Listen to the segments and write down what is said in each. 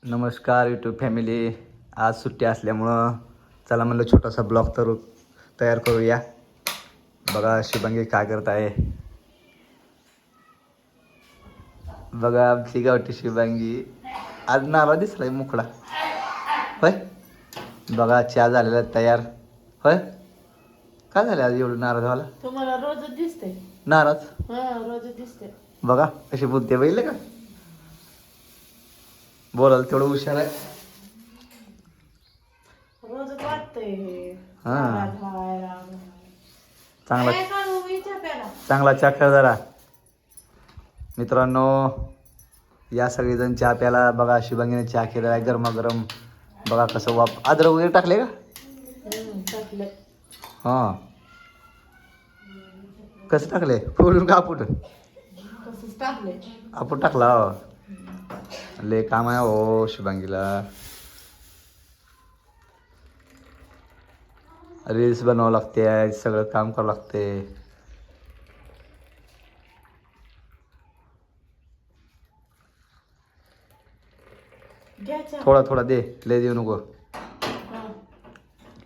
नमस्कार YouTube family. आज सुट्टी असल्यामुळं चला म्हणलं छोटासा ब्लॉग तयार करूया. बघा शुभांगी काय करत आहे. बघा आमची गावठी शुभांगी आज नारळ दिसलाय मुकडा. होय बघा चहा झालेला तयार. होय काय झालं आज एवढं नाराज व्हायला. तुम्हाला रोजच दिसते. नाराज रोजच दिसते. बघा कशी बोलते बघितलं का. बोलायला तेवढं हुशार आहे. रोजच वाटतंय. हा. चांगला काय करू विचार करा. चांगला चहा खेळ जरा. मित्रांनो या सगळेजण चहा प्यायला. बघा शुभांगीने चहा केलेला आहे गरमागरम. बघा कसं अद्रक वगैरे टाकले का. टाकलं. हां कसं टाकले फोडून का आपण. तसंच टाकले. आपण टाकला हो. लय काम आहे हो शुभांगीला. रील्स बनवावं लागते, सगळं काम करावं लागते. घ्या चहा. थोडा थोडा दे, लय देऊ नको. हा.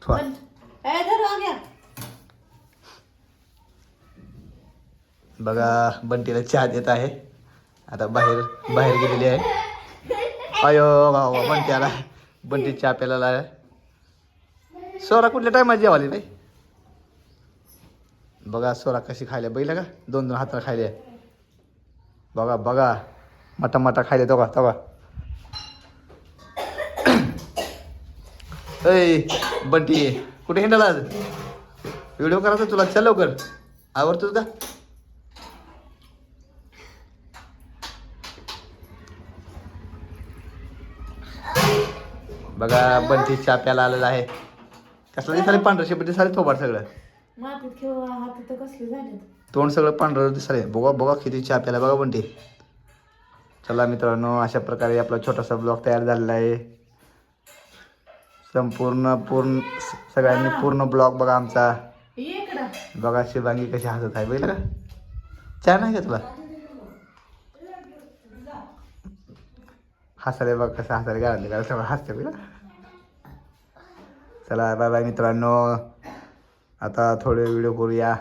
थोडा ए धरा घ्या. बघा बंटीला चहा देत आहे. आता बाहेर बाहेर गेलेली आहे. अयो बाबा बंटी आला. बंटी चहा प्यायला आहे. सोरा कुठल्या टायमात जेवाली नाही. बघा सोरा कशी खायला बैल का. दोन दोन हाताला खायले. बघा बघा मटा मटा खायले. तो का ऐ बंटी कुठे हिंडाला आज. व्हिडिओ करायचा तुला. चल लवकर आवडतोस का. बघा बंटी चहा प्यायला आलेला आहे. कसला दिसाले पांढरं शेपटी दिसाले थोबाड सगळं. मातीत खेळ हात तर कसले झाले. तोंड सगळं पांढरं दिसाले. बघा बघा किती चहा प्यायला. बघा बंटी. चला मित्रांनो अशा प्रकारे आपला छोटासा ब्लॉग तयार झालेला आहे. पूर्ण सगळ्यांनी पूर्ण ब्लॉग बघा आमचा. इकडं बघा शुभांगी कशी हसत आहे बघितलं का. चहा नाही का तुला. हसाले बघ कसं हसाले गाडले का सगळं हसते बघ. चला बाय बाय मित्रांनो. आता थोडे व्हिडिओ करूया.